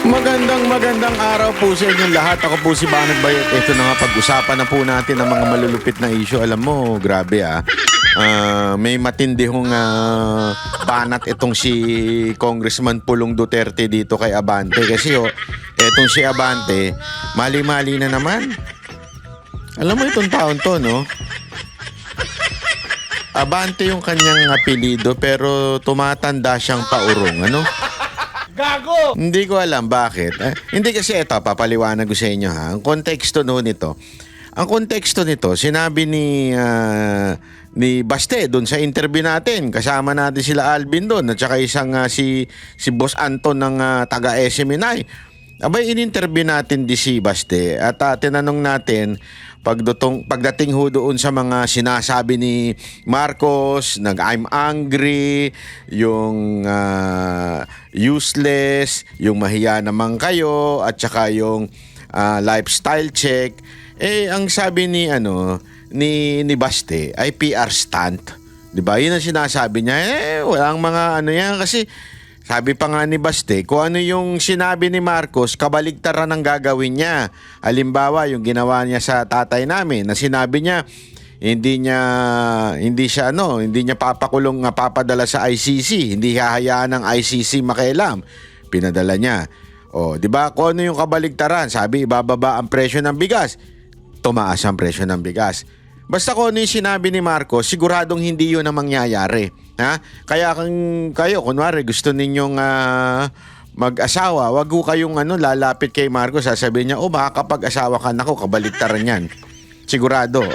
Magandang araw po sa inyong lahat. Ako po si Banat Bayet. Ito na nga, pag-usapan na po natin ang mga malulupit na issue. Alam mo, grabe may matindi hong banat itong si Congressman Pulong Duterte dito kay Abante. Kasi etong si Abante, mali-mali na naman. Alam mo itong taon to, no? Abante yung kanyang apelido pero tumatanda siyang paurong, ano? Gago! Hindi ko alam bakit. Hindi kasi ito, papaliwanag ko sa inyo ha. Ang konteksto nito. Ang konteksto nito, sinabi ni Baste doon sa interview natin. Kasama natin sila Alvin doon at saka isang si Boss Anton ng taga SMNI. Abay, in-interview natin di si Baste at tinanong natin pagdating ho doon sa mga sinasabi ni Marcos, I'm angry, yung useless, yung mahiya naman kayo, at saka yung lifestyle check. Ang sabi ni Baste ay PR stunt. 'Di ba? Yun ang sinasabi niya. Walang mga yan kasi sabi pa nga ni Baste, kung ano yung sinabi ni Marcos, kabaligtaran ang gagawin niya. Halimbawa, yung ginawa niya sa tatay namin, na sinabi niya, hindi niya papakulong, papadala sa ICC, hindi hahayaan ng ICC makialam. Pinadala niya. Di ba? Kung ano yung kabaligtaran, sabi, ibababa ang presyo ng bigas. Tumaas ang presyo ng bigas. Basta kung ano yung sinabi ni Marcos, siguradong hindi yun ang mangyayari. Ha? Kaya kayo, kunwari, gusto ninyong mag-asawa, wag ko kayong lalapit kay Marcos, sasabihin niya, makakapag-asawa ka, nako, kabaligtaran yan. Sigurado,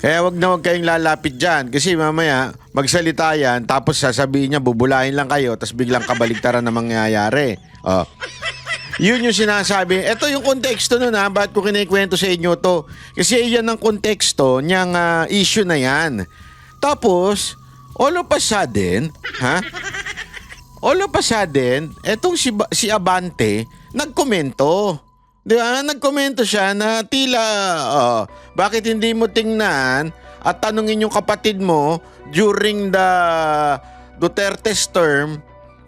Kaya wag kayong lalapit dyan. Kasi mamaya, magsalita yan, tapos sasabihin niya, bubulahin lang kayo, tapos biglang kabaligtaran na mangyayari. Yun yung sinasabi. Ito yung konteksto nun ba't ko kinikwento sa inyo to? Kasi yan ang konteksto niyang issue na yan. Tapos, all of a sudden, etong si Abante, nagkomento. Di ba? Nagkomento siya na tila, bakit hindi mo tingnan at tanungin yung kapatid mo during the Duterte's term,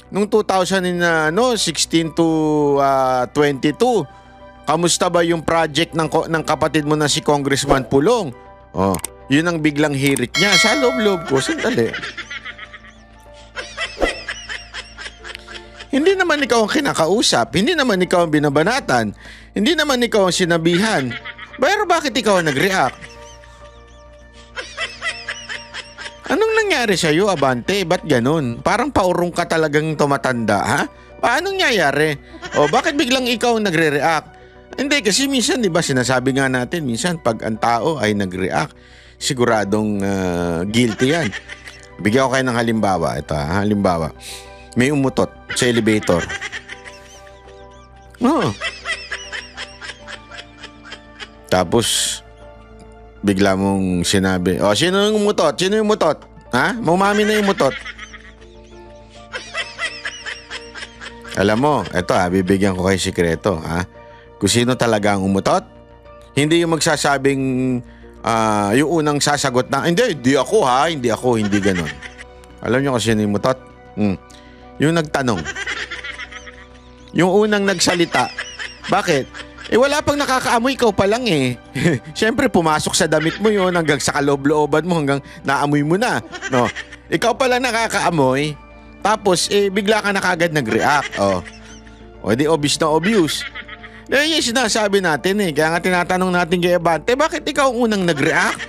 nung 2016 to 22, kamusta ba yung project ng kapatid mo na si Congressman Pulong? Yun ang biglang hirit niya. Sa loob-loob ko, sandali. Hindi naman ikaw ang kinakausap. Hindi naman ikaw ang binabanatan. Hindi naman ikaw ang sinabihan. Pero bakit ikaw ang nag-react? Anong nangyari sa'yo, Abante? Ba't ganun? Parang paurong ka talagang tumatanda, ha? Anong nangyayari? Bakit biglang ikaw ang nagre-react? Hindi, kasi minsan, di ba, sinasabi nga natin, minsan pag ang tao ay nag-react, siguradong guilty yan. Bigyan ko kayo ng halimbawa. Ito, halimbawa. May umutot sa elevator. Tapos, bigla mong sinabi, sino yung umutot? Sino yung umutot? Ha? Mumami na yung umutot. Alam mo, eto bibigyan ko kayo sikreto, kung sino talaga ang umutot, hindi yung magsasabing, yung unang sasagot na, hindi ako hindi ganon. Alam niyo kung sino yung umutot? Yung nagtanong. Yung unang nagsalita. Bakit? Wala pang nakakaamoy, ikaw pa lang Siyempre, pumasok sa damit mo yun hanggang sa kaloob-looban mo hanggang naamoy mo na. No? Ikaw pa lang nakakaamoy, tapos bigla ka na kagad nag-react. Di obvious na obvious. Yung sinasabi natin Kaya nga tinatanong natin kay Abante, bakit ikaw unang nag-react?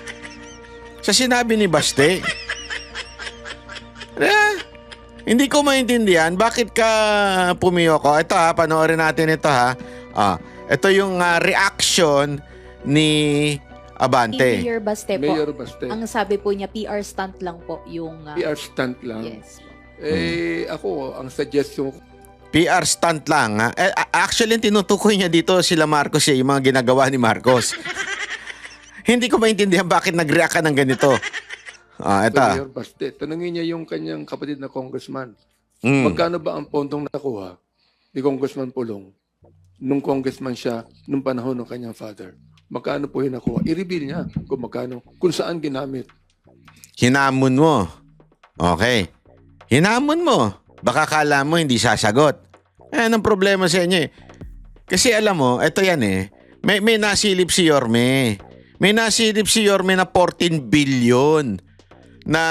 Sa sinabi ni Baste. Hindi ko maintindihan bakit ka pumiyoko. Ito panoorin natin ito ito yung reaction ni Abante. Mayor Baste po. Mayor Baste. Ang sabi po niya, PR stunt lang po yung... PR stunt lang. Yes. Ako, ang suggestion ko, PR stunt lang. Actually, tinutukoy niya dito sila Marcos yung mga ginagawa ni Marcos. Hindi ko maintindihan bakit nag-react ka ng ganito. Ito. Mayor Baste, tanungin niya yung kanyang kapatid na congressman. Magkano ba ang pondong nakuha ni Congressman Pulong nung congressman siya nung panahon ng kanyang father? Magkano po yung nakuha? I-reveal niya kung magkano, kung saan ginamit. Hinamon mo. Okay. Hinamon mo. Baka kala mo hindi sasagot. Ang problema sa inyo eh. Kasi alam mo, ito yan eh. May nasilip si Yorme. May nasilip si Yorme na 14 billion na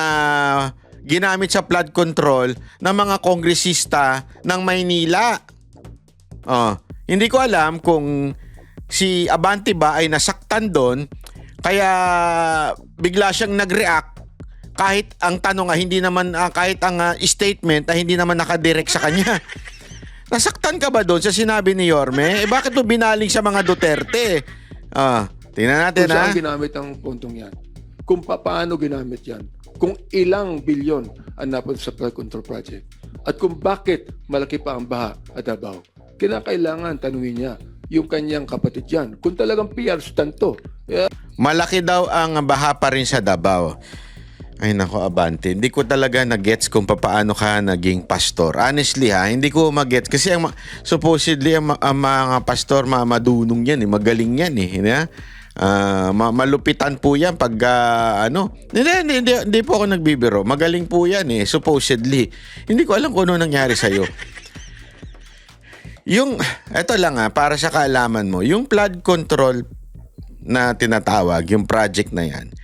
ginamit sa flood control ng mga kongresista ng Maynila. Hindi ko alam kung si Abante ba ay nasaktan doon kaya bigla siyang nag-react kahit ang tanong hindi naman kahit ang statement ay hindi naman nakadirect sa kanya. Nasaktan ka ba doon sa sinabi ni Yorme? Bakit mo binaling sa mga Duterte? Tingnan natin Kung saan ginamit ang puntong yan. Kung paano ginamit yan. Kung ilang bilyon ang napunta sa flood control project. At kung bakit malaki pa ang baha at Davao. Kinakailangan tanungin niya yung kanyang kapatid yan. Kung talagang PR stunt to. Malaki daw ang baha pa rin sa Davao. Ay nako, Abante, hindi ko talaga na-gets kung paano ka naging pastor. Honestly hindi ko mag-gets kasi supposedly ang mga pastor madunong yan magaling yan malupitan po yan pag hindi po ako nagbibiro. Magaling po yan supposedly. Hindi ko alam kung ano nangyari sa'yo. Eto lang para sa kaalaman mo, yung flood control na tinatawag, yung project na yan,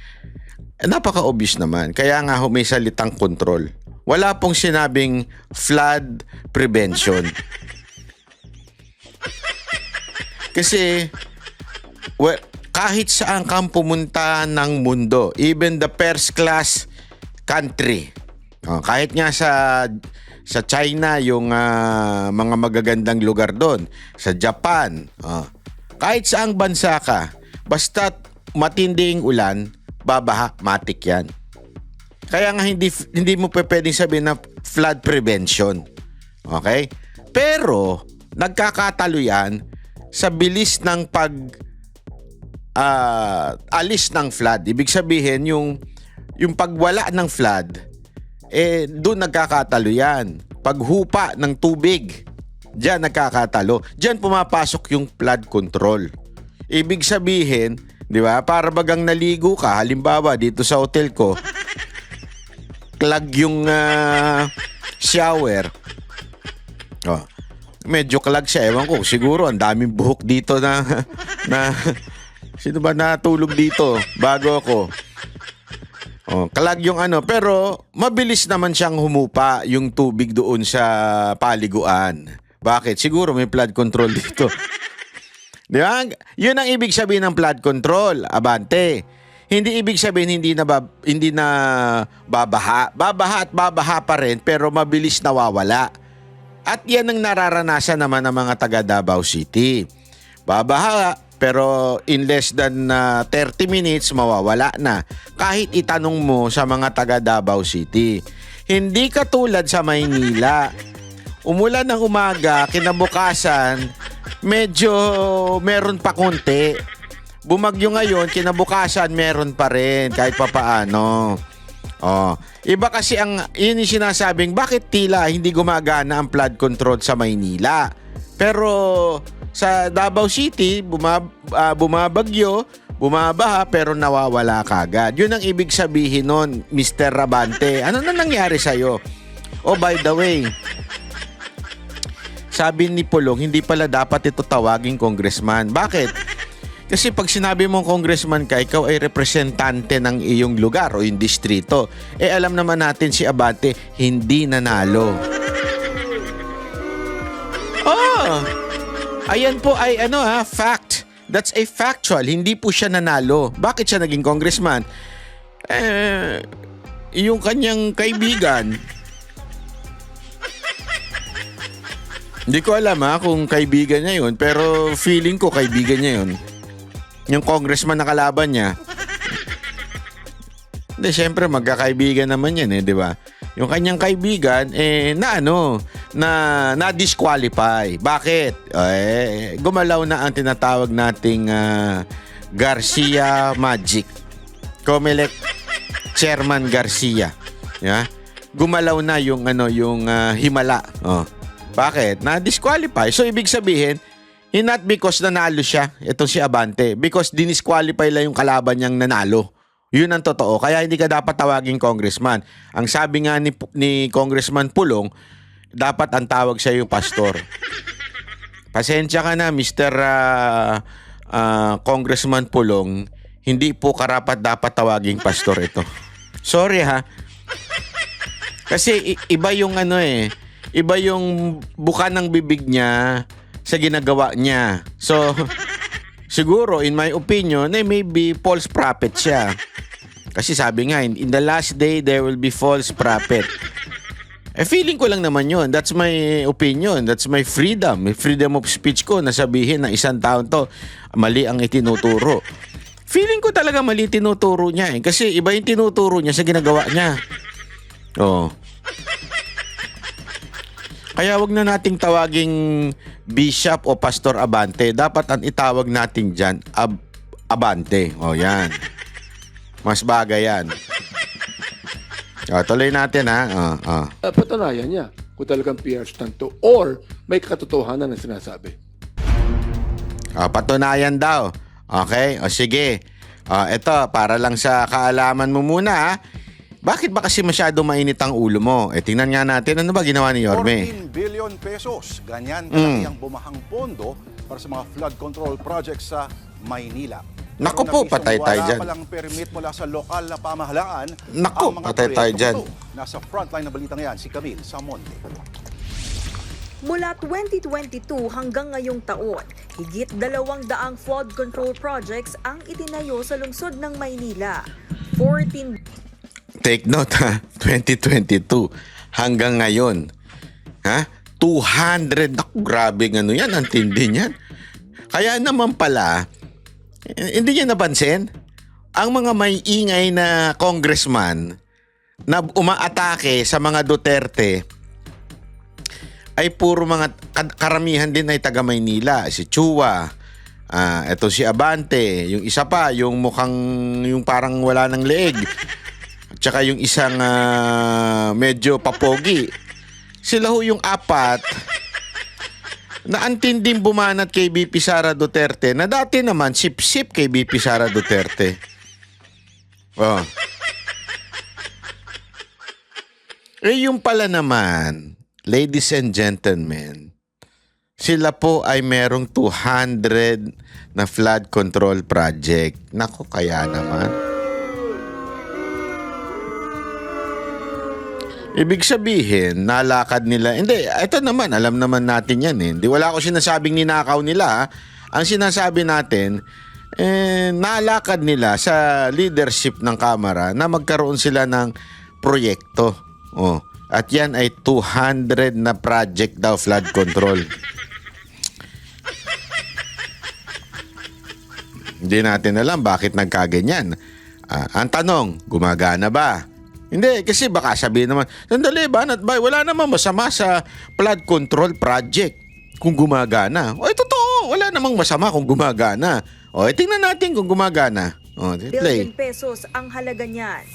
napaka-obvious naman. Kaya nga may salitang control. Wala pong sinabing flood prevention. Kasi kahit saan kang pumunta ng mundo, even the first class country, kahit nga sa China, yung mga magagandang lugar doon, sa Japan, kahit saang bansa ka, basta matinding ulan, babaha, matik yan. Kaya nga hindi mo pwedeng sabihin na flood prevention. Okay? Pero nagkakatalo yan sa bilis ng alis ng flood. Ibig sabihin yung pagwala ng flood doon nagkakatalo yan. Paghupa ng tubig, diyan nagkakatalo. Diyan pumapasok yung flood control. Ibig sabihin, di ba? Para bagang naligo ka, halimbawa dito sa hotel ko, clog yung shower. Medyo clog siya. Ewan ko, siguro ang daming buhok dito na sino ba natulog dito bago ako? Clog yung pero mabilis naman siyang humupa yung tubig doon sa paliguan. Bakit? Siguro may flood control dito. Di ba? Yun ang ibig sabihin ng flood control, Abante. Hindi ibig sabihin hindi na babaha. Babaha at babaha pa rin pero mabilis nawawala. At yan ang nararanasan naman ng mga taga Davao City. Babaha pero in less than 30 minutes mawawala na. Kahit itanong mo sa mga taga Davao City. Hindi katulad sa Maynila. Umulan ng umaga, kinabukasan, medyo meron pa konti. Bumagyo ngayon, kinabukasan meron pa rin kahit papaano. Iba kasi yun yung sinasabing bakit tila hindi gumagana ang flood control sa Maynila. Pero sa Davao City, bumabagyo, bumabaha pero nawawala kagad. Yun ang ibig sabihin nun, Mr. Rabante. Ano na nangyari sa'yo? By the way, sabi ni Pulong, hindi pala dapat ito tawaging congressman. Bakit? Kasi pag sinabi mong congressman ka, ikaw ay representante ng iyong lugar o yung distrito. Alam naman natin si Abante, hindi nanalo. Ayan po ay fact. That's a factual. Hindi po siya nanalo. Bakit siya naging congressman? Yung kanyang kaibigan, hindi ko alam kung kaibigan niya yun, pero feeling ko kaibigan niya yun. Yung congressman na kalaban niya. Hindi, syempre magkakaibigan naman yan di ba? Yung kanyang kaibigan, na disqualify. Bakit? Gumalaw na ang tinatawag nating Garcia Magic. Comelec Chairman Garcia. Yeah? Gumalaw na yung himala. Bakit? Na-disqualify. So, ibig sabihin, not because nanalo siya, itong si Abante, because dinisqualify lang yung kalaban niyang nanalo. Yun ang totoo. Kaya hindi ka dapat tawaging congressman. Ang sabi nga ni Congressman Pulong, dapat ang tawag sa yung pastor. Pasensya ka na, Mr. Congressman Pulong, hindi po karapat dapat tawaging pastor ito. Sorry ha. Kasi iba yung iba yung buka ng bibig niya sa ginagawa niya. So, siguro, in my opinion, maybe false prophet siya. Kasi sabi nga, in the last day, there will be false prophet. Feeling ko lang naman yun. That's my opinion. That's my freedom. May freedom of speech ko na sabihin na isang taon to, mali ang itinuturo. Feeling ko talaga mali tinuturo niya eh. Kasi iba yung tinuturo niya sa ginagawa niya. Oh. Kaya wag na nating tawaging bishop o pastor Abante. Dapat ang itawag natin dyan, Abante. O yan. Mas bagay yan. O, tuloy natin ha. Patunayan niya kung talagang PR stunt to or may katotohanan na sinasabi. Patunayan daw. Okay? O sige. Ito, para lang sa kaalaman mo muna ha. Bakit ba kasi masyado mainit ang ulo mo? Tingnan nga natin, ano ba ginawa ni Yorme? 14 billion pesos. Ganyan kalaki ang bumahang pondo para sa mga flood control projects sa Maynila. Naku po, patay tayo dyan. Wala palang permit mula sa lokal na pamahalaan. Naku, ang mga patay tayo proyekto dyan. ito. Nasa frontline na balitang yan, si Camille Samonte. Mula 2022 hanggang ngayong taon, higit 200 flood control projects ang itinayo sa lungsod ng Maynila. 14 Take note ha, 2022 hanggang ngayon. Ha? 200. Naku, grabe ano yan, ang tindi niyan. Kaya naman pala, hindi niya napansin, ang mga may ingay na congressman na umaatake sa mga Duterte ay puro mga karamihan din ay taga Maynila. Si Chua, eto si Abante, yung isa pa, yung mukhang, yung parang wala ng leeg. Tsaka yung isang medyo papogi. Sila ho yung apat na antinding bumanat kay BP Sara Duterte na dati naman sip-sip kay BP Sara Duterte. Oh. Yung pala naman, ladies and gentlemen, sila po ay merong 200 na flood control project. Nako, kaya naman. Ibig sabihin, nalakad nila. Hindi, ito naman, alam naman natin yan eh. Hindi, wala ko sinasabing ninakaw nila. Ang sinasabi natin, nalakad nila sa leadership ng Kamara na magkaroon sila ng proyekto. Oh. At yan ay 200 na project daw flood control. Hindi natin alam bakit nagkaganyan. Ang tanong, gumagana ba? Hindi, kasi baka sabihin naman, sandali, Banat Bay, wala naman masama sa flood control project kung gumagana. O, totoo, wala namang masama kung gumagana. O, tingnan natin kung gumagana. O, play. billion pesos ang halaga niyan.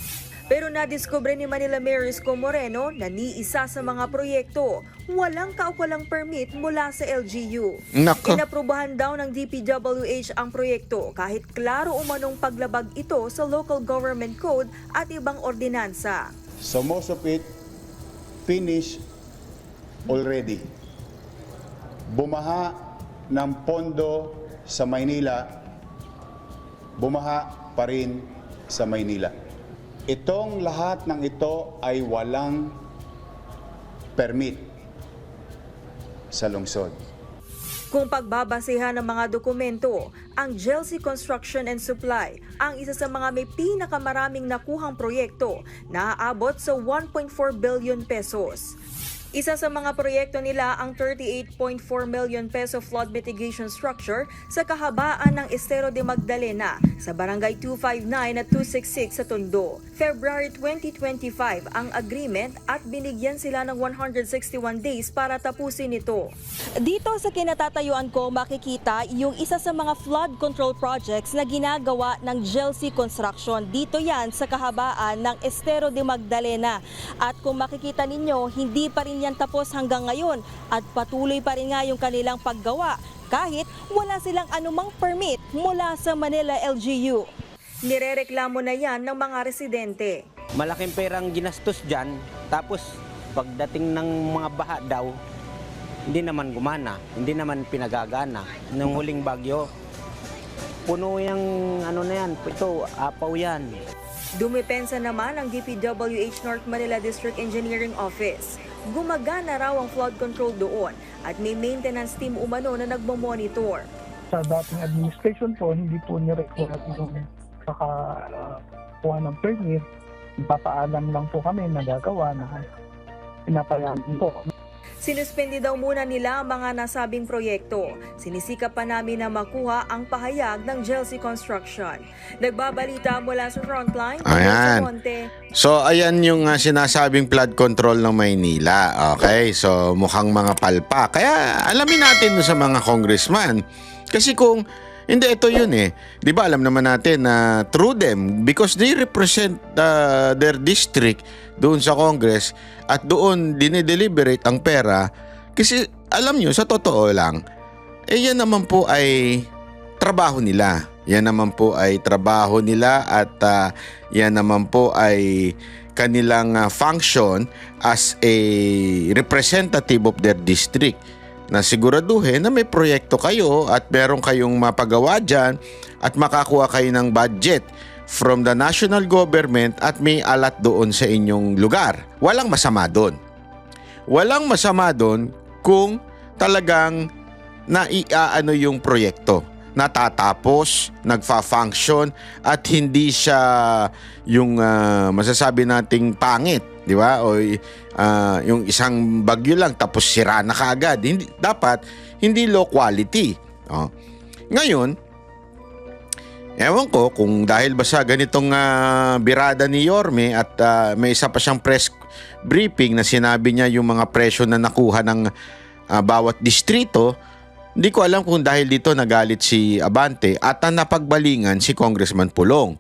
Pero nadiskubre ni Manila Mayor Isko Moreno na ni isa sa mga proyekto walang kaukulang permit mula sa LGU. Nako. Inaprubahan daw ng DPWH ang proyekto kahit klaro umanong paglabag ito sa Local Government Code at ibang ordinansa. So most of it finished already. Bumaha ng pondo sa Maynila, bumaha pa rin sa Maynila. Itong lahat ng ito ay walang permit sa lungsod. Kung pagbabasehan ng mga dokumento, ang Chelsea Construction and Supply ang isa sa mga may pinakamaraming nakuhang proyekto na aabot sa 1.4 billion pesos. Isa sa mga proyekto nila ang 38.4 million peso flood mitigation structure sa kahabaan ng Estero de Magdalena sa Barangay 259 at 266 sa Tondo. February 2025 ang agreement at binigyan sila ng 161 days para tapusin ito. Dito sa kinatatayuan ko makikita yung isa sa mga flood control projects na ginagawa ng Chelsea Construction. Dito yan sa kahabaan ng Estero de Magdalena. At kung makikita ninyo, hindi pa rin yan tapos hanggang ngayon at patuloy pa rin nga yung kanilang paggawa kahit wala silang anumang permit mula sa Manila LGU. Nirereklamo na yan ng mga residente. Malaking perang ginastos dyan, tapos pagdating ng mga baha daw, hindi naman gumana, hindi naman pinagagana. Nung huling bagyo, puno yung ano na yan, ito, apaw yan. Dumepensa naman ang DPWH North Manila District Engineering Office. Gumagana raw ang flood control doon at may maintenance team umano na nagmomonitor. Sa dating administration po, hindi po ni-require yung kakakuha ng permit. Papaalam lang po kami na gagawa na pinapayagan po. Sinuspindi daw muna nila ang mga nasabing proyekto. Sinisikap pa namin na makuha ang pahayag ng Chelsea Construction. Nagbabalita mula sa Frontline, Ayan. Monte. So, ayan yung sinasabing flood control ng Maynila. Okay? So, mukhang mga palpa. Kaya, alamin natin sa mga congressman. Kasi kung, hindi, ito yun eh. Di ba, alam naman natin na through them, because they represent their district doon sa Congress at doon dinideliberate ang pera. Kasi, alam nyo, sa totoo lang, yan naman po ay trabaho nila. Yan naman po ay trabaho nila at yan naman po ay kanilang function as a representative of their district, na siguraduhin na may proyekto kayo at meron kayong mapagawa dyan at makakuha kayo ng budget from the national government at may alat doon sa inyong lugar. Walang masama doon. Walang masama doon kung talagang naiaano yung proyekto, natatapos, nagfa-function at hindi siya yung masasabi nating pangit, di ba? O yung isang bagyo lang tapos sira na kaagad. Hindi, dapat hindi low quality. Ngayon, ewan ko kung dahil ba sa ganitong birada ni Yorme at may isa pa siyang press briefing na sinabi niya yung mga presyo na nakuha ng bawat distrito. Hindi ko alam kung dahil dito nagalit si Abante at napagbalingan si Congressman Pulong.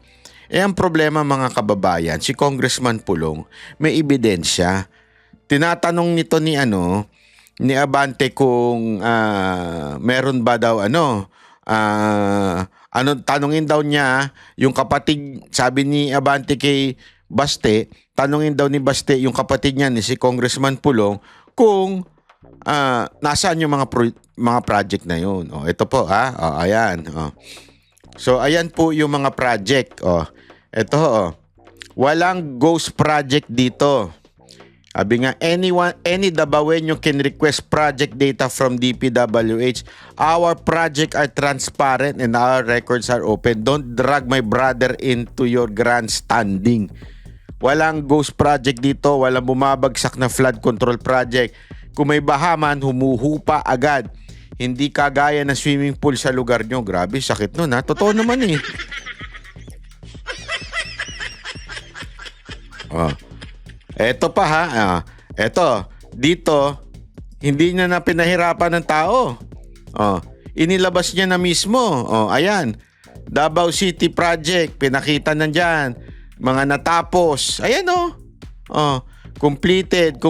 Ang problema mga kababayan, si Congressman Pulong may ebidensya. Tinatanong nito ni Abante kung meron ba daw tanungin daw niya yung kapatid, sabi ni Abante kay Baste, tanungin daw ni Baste yung kapatid niya ni si Congressman Pulong kung nasaan yung mga project na yun. Ito po ayan. So ayan po yung mga project. Ito walang ghost project dito. Sabi nga, any Dabawenyo can request project data from DPWH. Our project are transparent and our records are open. Don't drag my brother into your grandstanding. Walang ghost project dito. Walang bumabagsak na flood control project. Kung may baha man, humuhupa agad. Hindi kagaya ng swimming pool sa lugar nyo. Grabe, sakit nun ha. Totoo naman eh. Eto pa ha. Eto, dito, hindi na pinahirapan ng tao. Inilabas niya na mismo. Ayan. Davao City Project, pinakita nandyan. Mga natapos. Ayan completed.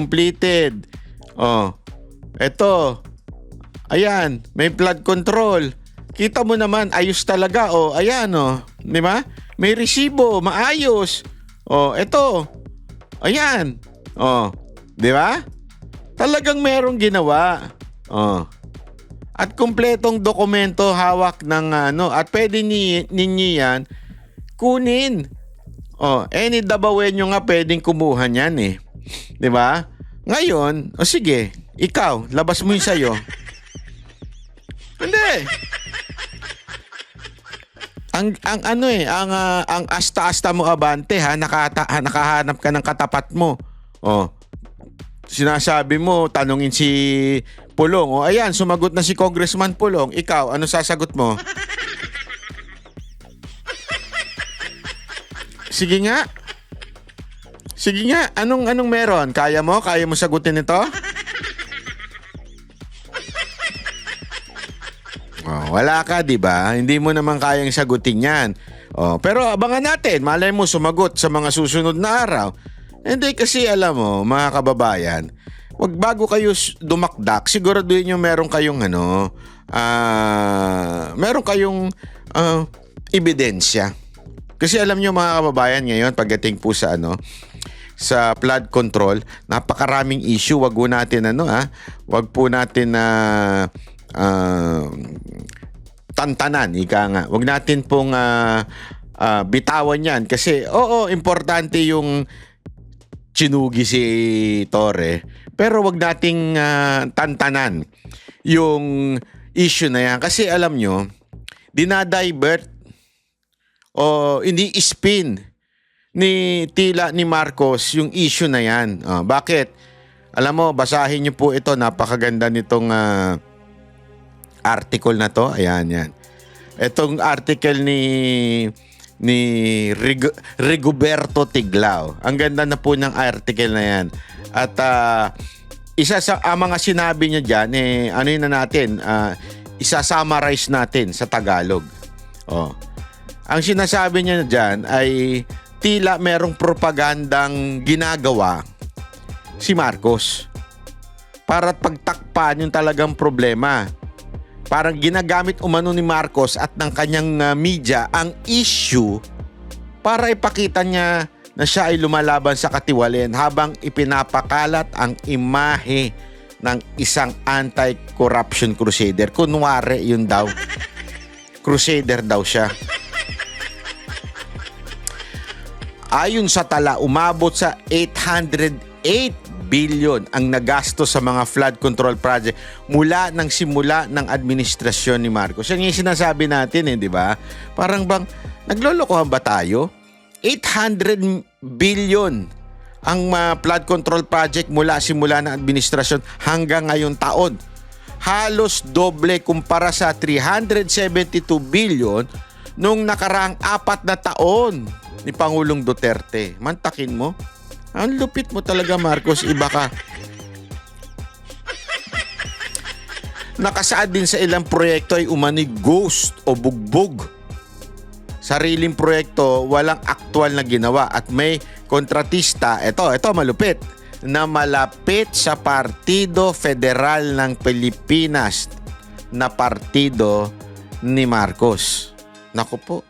Eto. Ayan, may flood control. Kita mo naman, ayos talaga. Ayan di ba? May resibo, maayos. Eto. Ayan. Di ba? Talagang merong ginawa. At kumpletong dokumento hawak ng at pwede ninyo yan kunin. Any Dabawenyo nga pwedeng kumuha niyan eh. Di ba? Ngayon, sige, ikaw, labas mo yung sayo. Hindi. Ang asta-asta mo Abante ha, nakahanap ka ng katapat mo. Sinasabi mo, tanungin si Pulong. Ayan, sumagot na si Congressman Pulong. Ikaw, ano sasagot mo? Sige nga. Anong meron? Kaya mo sagutin ito? Wala ka, di ba? Hindi mo naman kayang sagutin yan. Pero abangan natin. Malay mo sumagot sa mga susunod na araw. Hindi kasi alam mo, mga kababayan, wag bago kayo dumakdak, siguraduhin nyo meron kayong ebidensya. Kasi alam nyo mga kababayan ngayon, pagdating po sa sa flood control. Napakaraming issue. Wag po natin wag po natin tantanan, ika nga. Wag natin pong bitawan yan kasi importante yung chinugi si Torre, pero wag nating tantanan yung issue na yan kasi alam nyo, dinadivert o hindi spin ni Marcos yung issue na yan. Bakit? Alam mo, basahin nyo po ito, napakaganda nitong article na to. Ayan, yan. Itong article ni Rigoberto Tiglao. Ang ganda na po ng article na yan. At isa sa mga sinabi niya dyan, isa-summarize natin sa Tagalog. Ang sinasabi niya dyan ay tila merong propagandang ginagawa si Marcos para pagtakpan yung talagang problema. Parang ginagamit umano ni Marcos at ng kanyang media ang issue para ipakita niya na siya ay lumalaban sa katiwalian habang ipinapakalat ang imahe ng isang anti-corruption crusader. Kunwari yun daw. Crusader daw siya. Ayon sa tala, umabot sa 808 billion ang nagastos sa mga flood control project mula ng simula ng administrasyon ni Marcos. Yan yung sinasabi natin, di ba? Parang bang naglolokohan ba tayo? 800 billion ang flood control project mula simula ng administrasyon hanggang ngayong taon. Halos doble kumpara sa 372 billion nung nakaraang 4 na taon ni Pangulong Duterte. Mantakin mo. Ang lupit mo talaga, Marcos. Iba ka. Nakasaad din sa ilang proyekto ay umano'y ghost o bugbog. Sariling proyekto, walang aktual na ginawa at may kontratista, ito malupit, na malapit sa Partido Federal ng Pilipinas na partido ni Marcos. Naku po.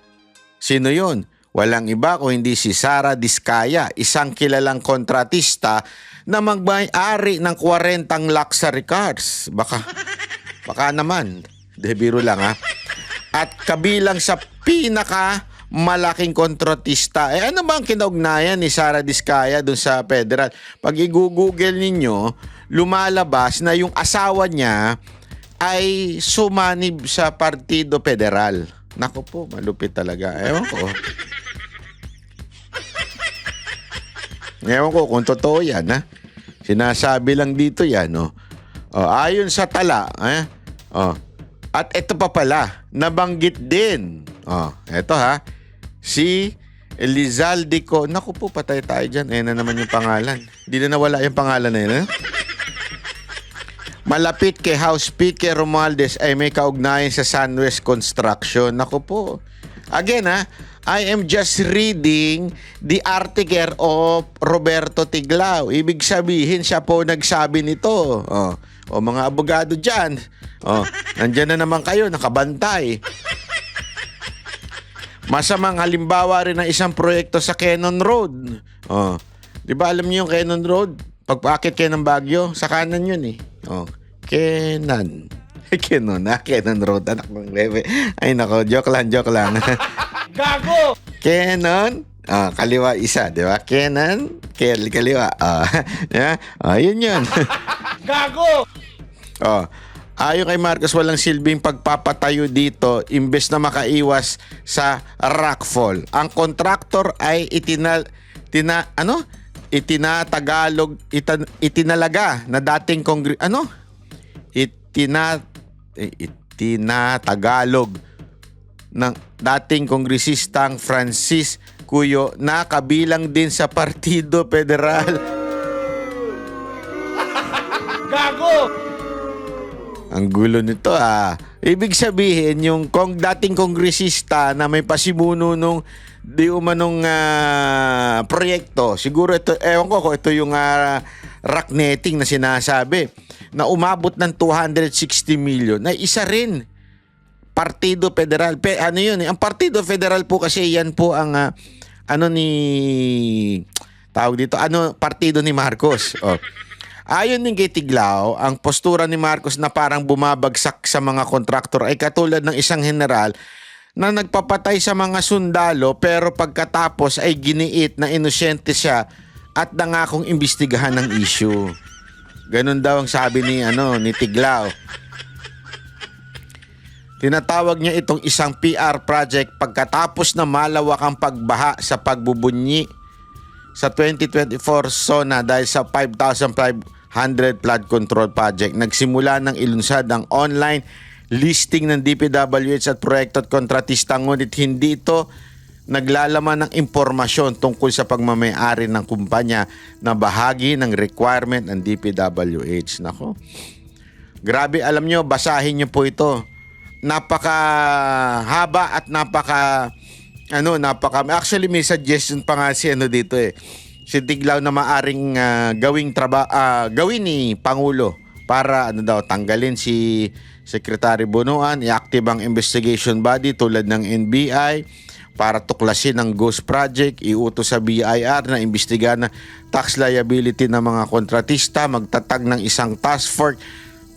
Sino yun? Walang iba kung hindi si Sara Diskaya, isang kilalang kontratista na magmay-ari ng 40 luxury cars. Baka naman. Biro lang At kabilang sa pinaka malaking kontratista. Ano ba ang kinaugnayan ni Sara Diskaya dun sa federal? Pag i-google ninyo, lumalabas na yung asawa niya ay sumanib sa Partido Federal. Naku po, malupit talaga. Ewan ko kung totoo yan, Sinasabi lang dito yan, ayon sa tala, at ito pa pala, nabanggit din. Eto si Elizalde. Naku po, patay tayo dyan. Na naman yung pangalan. Hindi na nawala yung pangalan na yun, Malapit kay House Speaker Romualdez ay may kaugnayan sa Sunwest Construction. Naku po. Again, I am just reading the article of Roberto Tiglao. Ibig sabihin, siya po nagsabi nito. O mga abogado dyan. Nandyan na naman kayo, nakabantay. Masamang halimbawa rin ng isang proyekto sa Cannon Road. Di ba alam niyo yung Cannon Road? Pagpakit kayo ng Baguio, sa kanan yun Cannon. Cannon Road, anak ng lebe. Ay nako, joke lang. Gago! Cannon, kaliwa isa, di ba? Cannon, kaliwa. Yun. Gago! Ayon kay Marcos, walang silbing pagpapatayo dito imbes na makaiwas sa rockfall. Ang kontraktor ay itinalaga na dating itinatagalog ng dating kongresistang Francis Cuyo na kabilang din sa Partido Federal. Gago! Ang gulo nito Ibig sabihin, yung dating kongresista na may pasimuno nung di umanong proyekto, siguro ito, ewan ko kung ito yung rock netting na sinasabi, na umabot ng 260 million, na isa rin Partido Federal. Ang Partido Federal po kasi yan po ang tawag dito, partido ni Marcos. Oh. Ayon din kay Tiglao, ang postura ni Marcos na parang bumabagsak sa mga kontraktor ay katulad ng isang general na nagpapatay sa mga sundalo pero pagkatapos ay giniit na inosente siya at nangakong imbestigahan ng issue. Ganun daw ang sabi ni Tiglao. Tinatawag niya itong isang PR project pagkatapos na malawak ang pagbaha sa pagbubunyi sa 2024 SONA dahil sa 5,500 flood control project. Nagsimula ng ilunsad ang online listing ng DPWH at proyekto at kontratista, ngunit hindi ito naglalaman ng impormasyon tungkol sa pagmamayari ng kumpanya na bahagi ng requirement ng DPWH. Nako. Grabe, alam nyo, basahin nyo po ito. Napakahaba at actually may suggestion pa nga si dito si Tiglao na maaring gawin ni Pangulo para tanggalin si Secretary Bunuan, i-active ang investigation body tulad ng NBI para tuklasin ang ghost project, iutos sa BIR na imbestigahan na tax liability ng mga kontratista, magtatag ng isang task force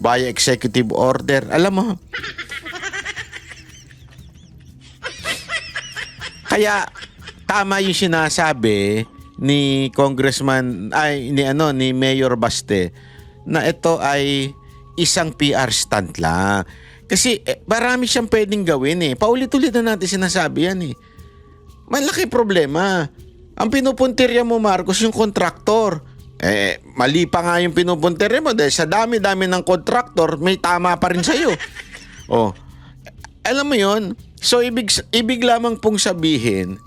via executive order. Alam mo, kaya tama yung sinasabi ni ni Mayor Baste na ito ay isang PR stunt lang. Kasi marami siyang pwedeng gawin Paulit-ulit na natin sinasabi yan Malaki problema. Ang pinupuntirya mo, Marcos, yung kontraktor. Mali pa nga yung pinupuntirya mo dahil sa dami-dami ng kontraktor, may tama pa rin sa'yo. Alam mo yun? So, ibig lamang pong sabihin,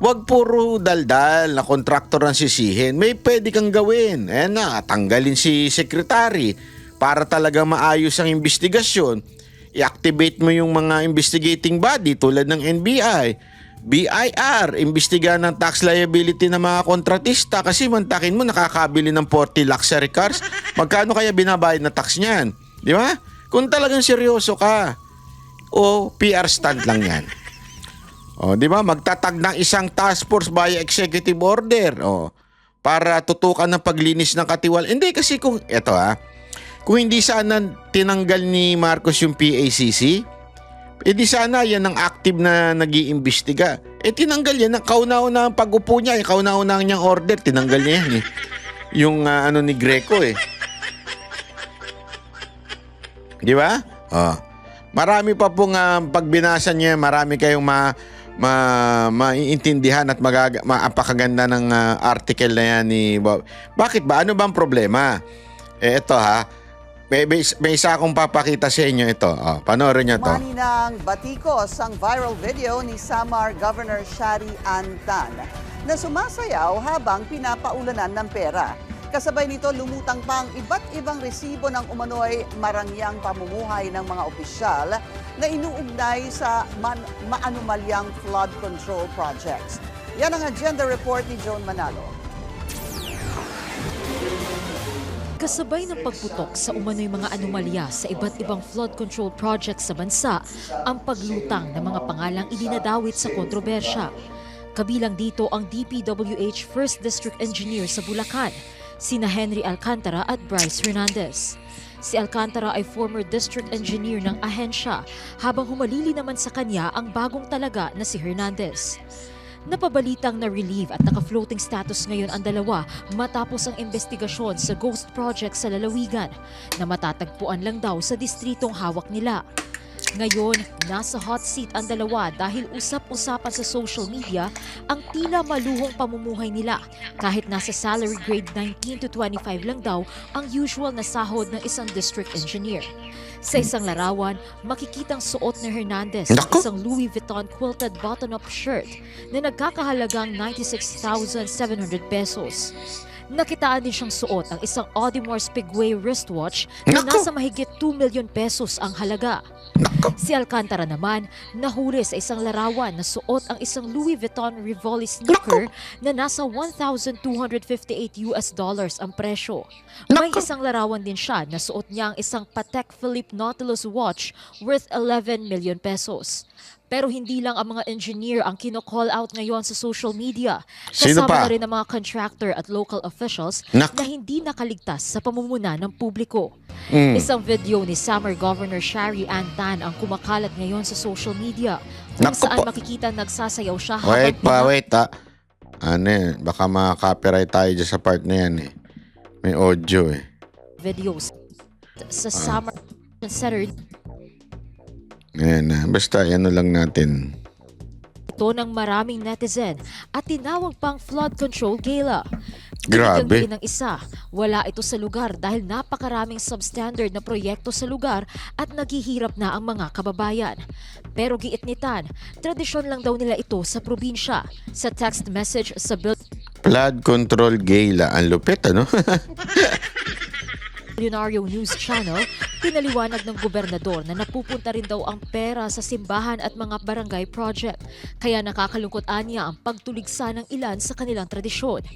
wag puro daldal na kontraktor ang sisihin. May pwede kang gawin. Tanggalin si secretary para talaga maayos ang investigasyon. I-activate mo yung mga investigating body tulad ng NBI, BIR, imbestigahan ng tax liability ng mga kontratista kasi mantakin mo nakakabili ng 40 luxury cars. Magkano kaya binabayad na tax niyan? Di ba? Kung talagang seryoso ka. PR stunt lang yan. Di ba? Magtatag ng isang task force via executive order. Para tutukan ng paglinis ng katiwala. Hindi kasi kung hindi sana tinanggal ni Marcos yung PACC, di sana yan ang active na nag-iimbestiga. Tinanggal yan. Kauna-una ang pag-upo niya. Kauna-una niyang order. Tinanggal niya yan Yung ni Greco Di ba? Marami pa pong pag binasa niya, marami kayong maiintindihan at maapakaganda ng article na yan ni Bob. Bakit ba? Ano bang problema? Ito may isa akong papakita sa inyo ito. Panoorin niyo to. Mani ng batikos ang viral video ni Samar Governor Shari Antan na sumasayaw habang pinapaulanan ng pera. Kasabay nito, lumutang pang iba't ibang resibo ng umano'y marangyang pamumuhay ng mga opisyal na inuugnay sa maanumalyang flood control projects. Yan ang agenda report ni Joan Manalo. Kasabay ng pagputok sa umano'y mga anomalya sa iba't ibang flood control projects sa bansa, ang paglutang ng mga pangalang idinadawit sa kontrobersya. Kabilang dito ang DPWH First District Engineer sa Bulacan, sina Henry Alcantara at Bryce Hernandez. Si Alcantara ay former district engineer ng ahensya, habang humalili naman sa kanya ang bagong talaga na si Hernandez. Napabalitang na-relieve at naka-floating status ngayon ang dalawa matapos ang investigasyon sa ghost project sa lalawigan na matatagpuan lang daw sa distritong hawak nila. Ngayon, nasa hot seat ang dalawa dahil usap-usapan sa social media ang tila maluhong pamumuhay nila kahit nasa salary grade 19 to 25 lang daw ang usual na sahod ng isang district engineer. Sa isang larawan, makikitang suot ni Hernandez ang isang Louis Vuitton quilted button-up shirt na nagkakahalagang 96,700 pesos. Nakitaan din siyang suot ang isang Audemars Piguet wristwatch na nasa mahigit 2 million pesos ang halaga. Si Alcantara naman nahuli sa isang larawan na suot ang isang Louis Vuitton Rivoli sneaker na nasa $1,258 ang presyo. May isang larawan din siya na suot niya ang isang Patek Philippe Nautilus watch worth 11 million pesos. Pero hindi lang ang mga engineer ang kino-call out ngayon sa social media. Sino Kasama pa? na rin ang mga contractor at local officials Nak- na hindi nakaligtas sa pamumuna ng publiko. Mm. Isang video ni Samar Governor Shari Ann Tan ang kumakalat ngayon sa social media kung Naku saan po. makikita nagsasayaw siya Wait habang Ano eh, baka maka-copyright tayo dyan sa part na yan eh. May audio eh. videos sa Samar Center Ayan na. Basta, ano lang natin. ito ng maraming netizen at tinawag pang flood control gala. Grabe. Ng isa, wala ito sa lugar dahil napakaraming substandard na proyekto sa lugar at naghihirap na ang mga kababayan. Pero giit ni Tan, tradisyon lang daw nila ito sa probinsya. Sa text message sa Flood control gala. Ang lupit, ano? Milyonaryo News Channel, pinaliwanag ng gobernador na napupunta rin daw ang pera sa simbahan at mga barangay project. Kaya nakakalungkot anya ang pagtuligsa ng ilan sa kanilang tradisyon.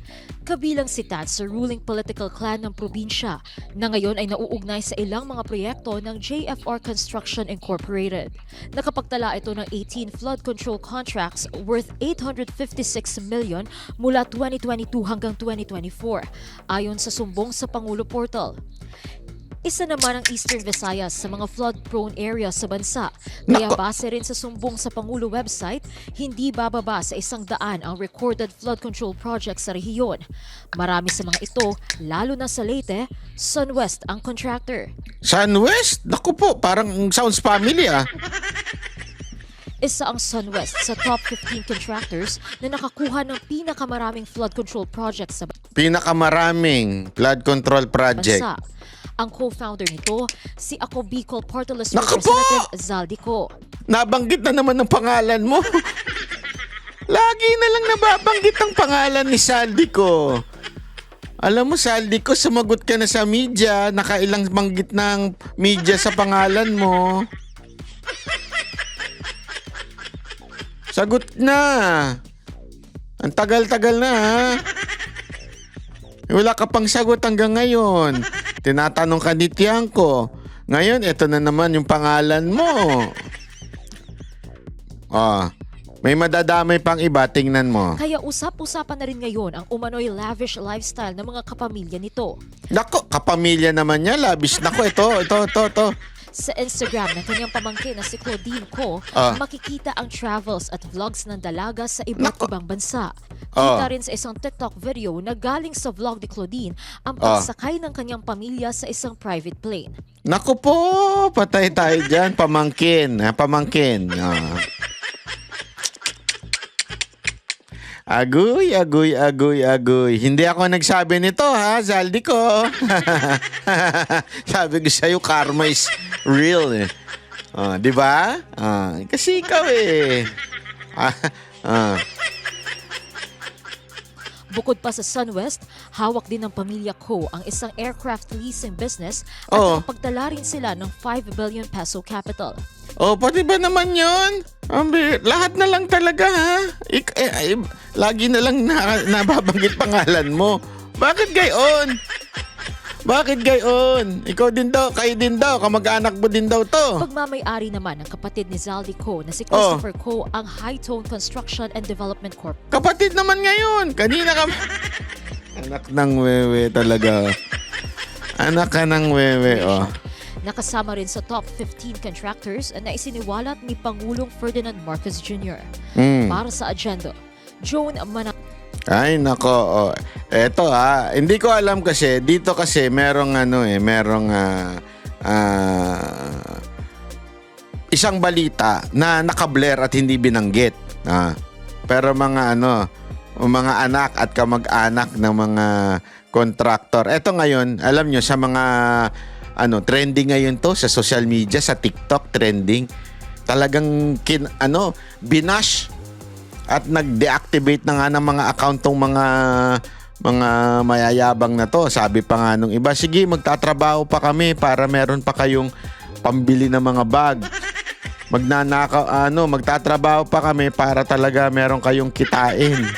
Kabilang si Tan sa ruling political clan ng probinsya na ngayon ay nauugnay sa ilang mga proyekto ng JFR Construction Incorporated. Nakapagtala ito ng 18 flood control contracts worth 856 million mula 2022 hanggang 2024, ayon sa sumbong sa Pangulo Portal. Isa naman ang Eastern Visayas sa mga flood-prone areas sa bansa. Kaya base rin sa sumbong sa Pangulo website, hindi bababa sa 100 ang recorded flood control projects sa rehiyon. Marami sa mga ito, lalo na sa Leyte, Sunwest ang contractor. Sunwest? Naku po, parang sounds family ah. Isa ang Sunwest sa top 15 contractors na nakakuha ng pinakamaraming flood control projects sa Pinakamaraming flood control project. bansa. Ang co-founder nito, si Ako Bicol Party List Naku po! Representative Zaldico. Nabanggit na naman ng pangalan mo. Lagi na lang nababanggit ang pangalan ni Saldico. Alam mo, Saldico, sumagot ka na sa media. Nakailang banggit ng media sa pangalan mo. Sagot na. Ang tagal-tagal na, ha? Wala ka pang sagot hanggang ngayon. Tinatanong ka ni Tiangco. Ngayon, ito na naman yung pangalan mo. May madadamay pang iba, tingnan mo. Kaya usap-usapan na rin ngayon ang umano'y lavish lifestyle ng mga kapamilya nito. Nako, kapamilya naman niya, labish. Nako, ito. Sa Instagram ng kanyang pamangkin na si Claudine Ko, makikita ang travels at vlogs ng dalaga sa iba't ibang bansa. Kita rin sa isang TikTok video na galing sa vlog ni Claudine ang pagsakay ng kanyang pamilya sa isang private plane. Nako po, patay tayo dyan. Pamangkin. Agoy. Hindi ako nagsabi nito, ha, Zaldico. Sabi ko sa'yo, karma is real, eh. Di ba? Kasi ikaw, eh. Bukod pa sa Sunwest, hawak din ng pamilya Ko ang isang aircraft leasing business at nakapagtala rin sila ng 5 billion peso capital. Pati ba naman yun? Lahat na lang talaga, ha? Lagi na lang nababanggit pangalan mo. Bakit gayon? Ikaw din daw, kayo din daw, kamag-anak mo din daw to. Pagmamay-ari naman ng kapatid ni Zaldi Ko na si Christopher Ko ang High Tone Construction and Development Corp. Kapatid naman ngayon. Kanina ka... Anak ng wewe talaga. Anak ka ng wewe, Nakasama rin sa top 15 contractors na isiniwalat ni Pangulong Ferdinand Marcos Jr. Para sa agenda, Joan Ay, nako. Eto, hindi ko alam kasi. Dito kasi merong isang balita na nakablur at hindi binanggit. Pero mga anak at kamag-anak ng mga contractor. Eto ngayon, alam nyo, sa mga trending ngayon to sa social media, sa TikTok trending. Talagang binash at nag-deactivate na nga ng mga account tong mga mayayabang na to. Sabi pa nga nung iba, sige, magtatrabaho pa kami para meron pa kayong pambili ng mga bag. Magtatrabaho pa kami para talaga meron kayong kitain.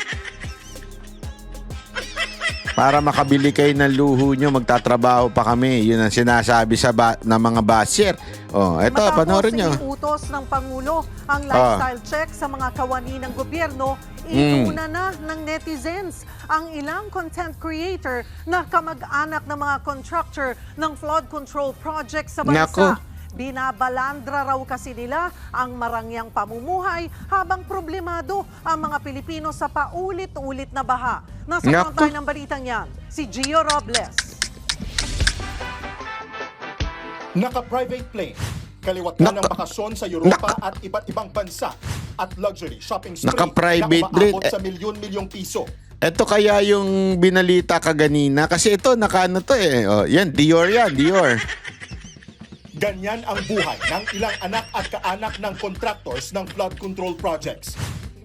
Para makabili kayo ng luho nyo, magtatrabaho pa kami. Yun ang sinasabi ng mga basher. Oh, eto, panoorin nyo. Matapos utos ng Pangulo ang lifestyle check sa mga kawani ng gobyerno, inuuna na ng netizens ang ilang content creator na kamag-anak ng mga contractor ng flood control project sa bansa. Nako. Binabalandra raw kasi nila ang marangyang pamumuhay habang problemado ang mga Pilipino sa paulit-ulit na baha. Nasa frontline ng balitang yan, si Gio Robles. Naka-private plane, kaliwat na ng bakasyon sa Europa at iba't ibang bansa at luxury shopping spree Naka-private na umaabot plane. sa milyon-milyong piso. Ito kaya yung binalita kaganina. Kasi ito, nakaano to eh. Oh, yan, Dior yan, Dior. Ganyan ang buhay ng ilang anak at kaanak ng contractors ng flood control projects.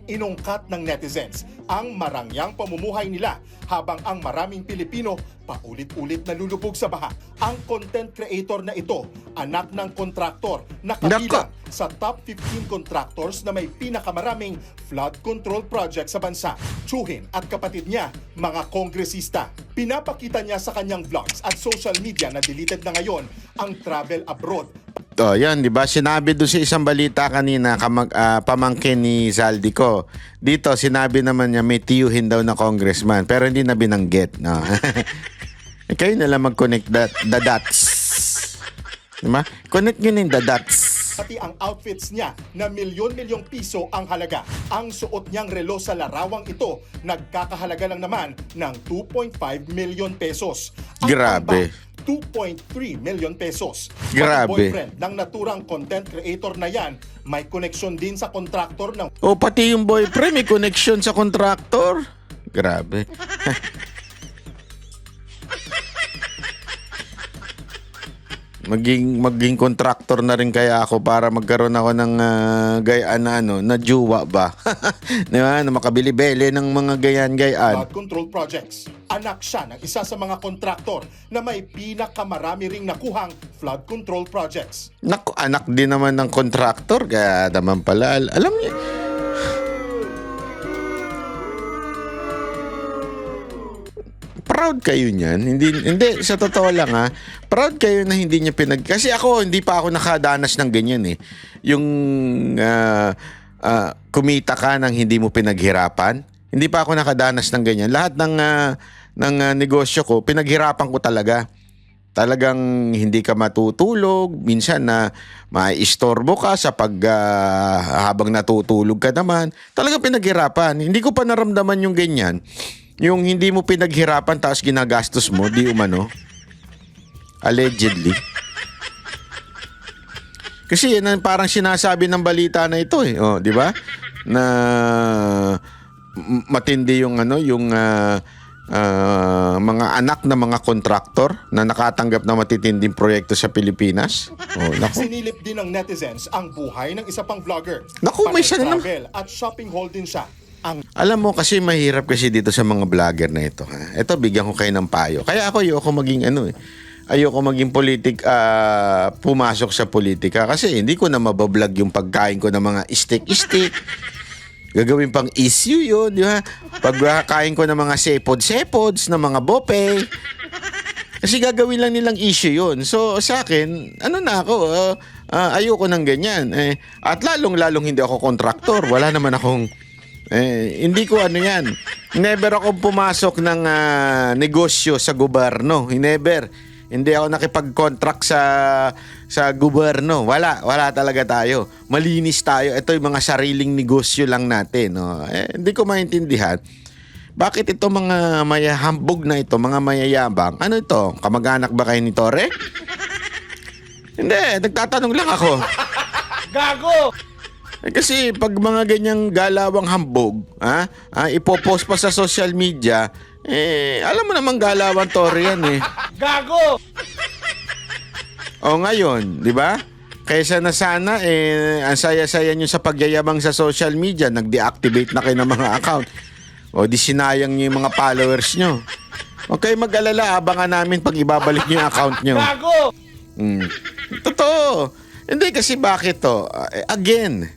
Inungkat ng netizens ang marangyang pamumuhay nila habang ang maraming Pilipino paulit-ulit nalulubog sa baha. Ang content creator na ito, anak ng kontraktor na kabilang sa top 15 contractors na may pinakamaraming flood control project sa bansa. Tsuhin at kapatid niya, mga kongresista. Pinapakita niya sa kanyang vlogs at social media na deleted na ngayon ang travel abroad. Oh, yan, 'di ba? Sinabi doon sa isang balita kanina pamangkin ni Zaldico. Dito sinabi naman niya may tiyuhin daw na congressman pero hindi na binanggit, no. Kayo na lang mag-connect the dots. 'Di ba? Connect niyo yung the dots. Pati ang outfits niya na milyon-milyong piso ang halaga. Ang suot niyang relo sa larawang ito nagkakahalaga lang naman ng 2.5 million pesos. Ang Grabe. pambag, 2.3 million pesos. Grabe. Pati boyfriend ng naturang content creator na yan, may connection din sa kontraktor ng O pati yung boyfriend may connection sa contractor. Grabe. maging contractor na rin kaya ako para magkaroon ako ng gayaan na na juwa ba. Di ba? Na makabili-bili ng mga gayan-gayan. flood control projects. Anak siya ng isa sa mga kontraktor na may pinakamarami ring nakuhang flood control projects. Naku, anak din naman ng contractor kaya naman pala. Alam niyo, proud kayo niyan. Hindi, sa totoo lang proud kayo na hindi niya kasi ako, hindi pa ako nakadanas ng ganyan eh. Yung kumita ka nang hindi mo pinaghirapan. Hindi pa ako nakadanas ng ganyan. Lahat ng negosyo ko, pinaghirapan ko talaga. Talagang hindi ka matutulog. Minsan na maistorbo ka sa habang natutulog ka naman. Talagang pinaghirapan. Hindi ko pa naramdaman yung ganyan. Yung hindi mo pinaghirapan tapos ginagastos mo, di umano. Allegedly. Kasi yan ang parang sinasabi ng balita na ito eh. Oh, di ba? Na matindi yung mga anak na mga kontraktor na nakatanggap na matitinding proyekto sa Pilipinas. Oh, naku. Sinilip din ng netizens ang buhay ng isa pang vlogger. Naku, may siya na. Travel at shopping haul din siya. Alam mo kasi mahirap kasi dito sa mga vlogger na ito. Ito, bigyan ko kayo ng payo. Kaya ako ayoko maging ayoko maging pumasok sa politika kasi hindi ko na mabablog yung pagkain ko ng mga steak. Gagawin pang issue yun, di ba? Pagkain ko ng mga sepods, ng mga bope. Kasi gagawin lang nilang issue yun. So sa akin, ayoko ng ganyan. At lalong-lalong hindi ako kontraktor. Wala naman akong hindi ko yan. Never akong pumasok ng negosyo sa gobyerno. Never. Hindi ako nakipag-contract sa gobyerno. Wala talaga tayo. Malinis tayo. Ito yung mga sariling negosyo lang natin. No? Hindi ko maintindihan. Bakit ito mga mayahambog na ito, mga mayayabang? Ano ito? Kamag-anak ba kayo ni Tore? Hindi, nagtatanong lang ako. Gago! Kasi pag mga ganyang galawang hambog, ipopost pa sa social media, alam mo naman galawang Tore yan eh. Gago! O ngayon, di ba? Kaysa na sana, ang saya-saya nyo sa pagyayabang sa social media, nag-deactivate na kayo ng mga account. O di sinayang nyo yung mga followers nyo. Okay, mag-alala, abangan namin pag ibabalik nyo yung account nyo. Gago! Totoo. Hindi kasi bakit to? Again,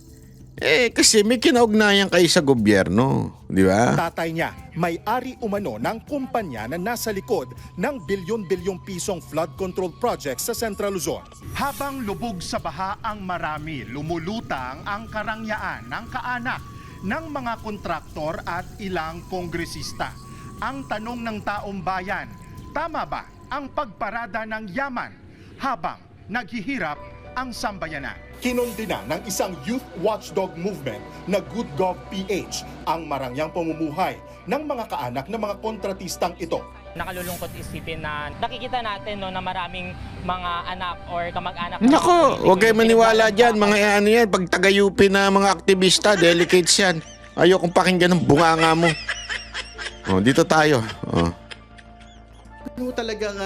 Kasi may kinaugnayan kayo sa gobyerno, di ba? Tatay niya, may-ari umano ng kumpanya na nasa likod ng bilyon-bilyong pisong flood control project sa Central Luzon. Habang lubog sa baha ang marami, lumulutang ang karangyaan ng kaanak ng mga kontraktor at ilang kongresista. Ang tanong ng taong bayan, tama ba ang pagparada ng yaman habang naghihirap ang sambayanan? Kinondena ng isang youth watchdog movement na Good Gov PH ang marangyang pamumuhay ng mga kaanak ng mga kontratistang ito. Nakalulungkot isipin na nakikita natin na maraming mga anak or kamag-anak. Nako, huwag kayo maniwala dyan. Mga ano yan, pag taga-UP na mga aktivista, delicates yan. Ayokong pakinggan ng bunganga mo. Dito tayo. Ano talagang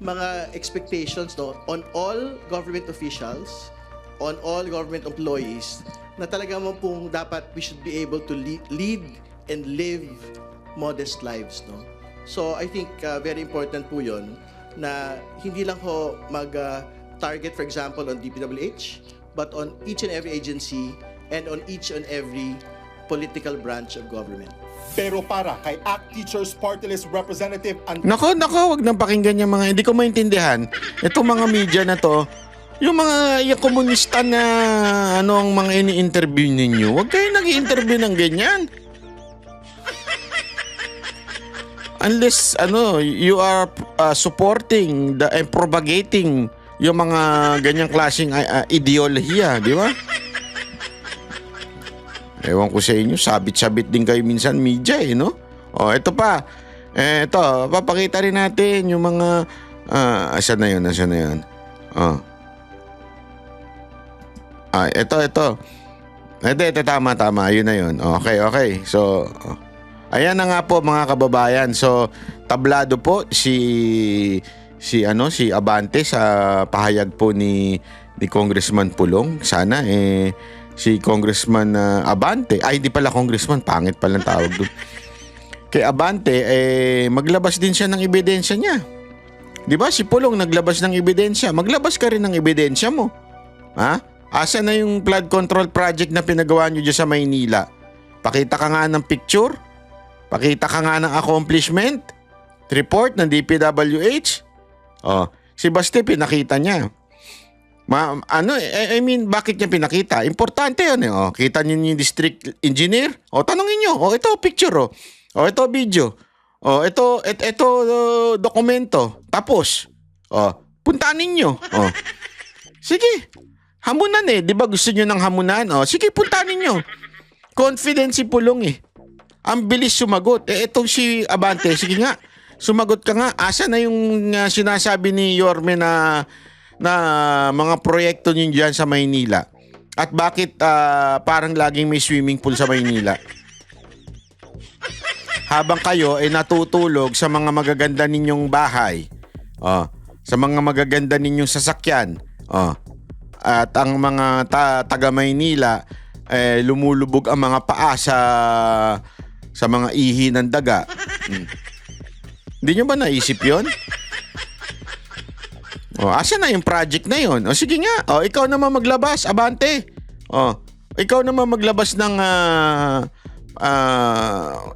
mga expectations on all government officials, on all government employees, na talaga mo pong dapat we should be able to lead and live modest lives, no? So I think very important po yun na hindi lang ho mag-target for example on DPWH, but on each and every agency and on each and every political branch of government. Pero para kay ACT Teachers Party List Representative Nako, wag nang pakinggan yung mga, hindi ko maintindihan. Itong mga media na to, yung komunista na ang mga ini-interview ninyo, wag kayo nag-i-interview ng ganyan. Unless you are supporting and propagating yung mga ganyang klaseng ideolohiya, di ba? Ewan ko sa inyo, sabit-sabit din kayo minsan media no? Ito pa. Ito, papakita rin natin yung mga asan na yun. Ito. Ito, tama. Yun na yun. Okay. So, ayan na nga po mga kababayan. So, tablado po si Abante sa pahayag po ni Congressman Pulong. Sana si Congressman Abante, ay hindi pala Congressman, pangit palang tawag doon. Kay Abante, maglabas din siya ng ebidensya niya. Di ba si Pulong naglabas ng ebidensya? Maglabas ka rin ng ebidensya mo. Ha? Asa na yung flood control project na pinagawa nyo dyan sa Maynila? Pakita ka nga ng picture? Pakita ka nga ng accomplishment? Report ng DPWH? Si Baste pinakita niya. Bakit niya pinakita? Importante yun kita niyo yung district engineer? Tanongin niyo. Ito picture ito video. Ito dokumento. Tapos, puntaan ninyo. Sige. Hamunan di ba gusto niyo ng hamunan? Sige, puntaan ninyo. Confidence si Pulong Ang bilis sumagot. Itong si Abante, sige nga. Sumagot ka nga. Asa na yung sinasabi ni Yorme na mga proyekto niyo dyan sa Maynila? At bakit parang laging may swimming pool sa Maynila? Habang kayo ay natutulog sa mga magaganda ninyong bahay, sa mga magaganda ninyong sasakyan, at ang mga taga Maynila lumulubog ang mga paa sa mga ihi ng daga. Hindi nyo ba naisip yun? Asa na yung project na yun? Sige nga. Ikaw naman maglabas, Abante. Ikaw naman maglabas ng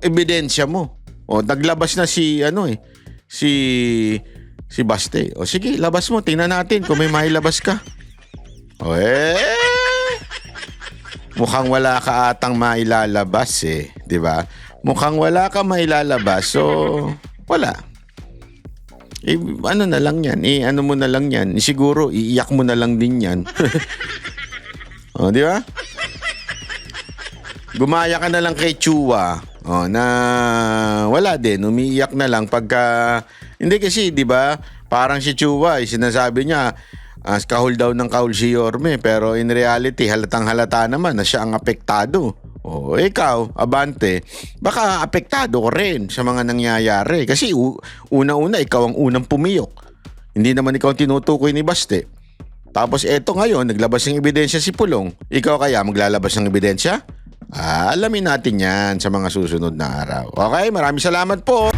ebidensya mo. Naglabas na si Baste. Sige, labas mo. Tingnan natin kung may mailabas ka. Mukhang wala ka atang mailalabas di ba? Mukhang wala ka mailalabas. So, wala. Ano na lang yan? Ano mo na lang yan? Siguro, iiyak mo na lang din yan. Di ba? Gumaya ka na lang kay Chua. Na wala din. Umiiyak na lang pagka... Hindi kasi, di ba? Parang si Chua, sinasabi niya, kahul daw ng kahul si Yorme. Pero in reality, halatang halata naman na siya ang apektado. Ikaw, Abante, baka apektado ko rin sa mga nangyayari. Kasi una-una, ikaw ang unang pumiyok. Hindi naman ikaw tinutukoy ni Baste. Tapos eto ngayon, naglabas ng ebidensya si Pulong. Ikaw kaya maglalabas ng ebidensya? Alamin natin yan sa mga susunod na araw. Okay, maraming salamat po.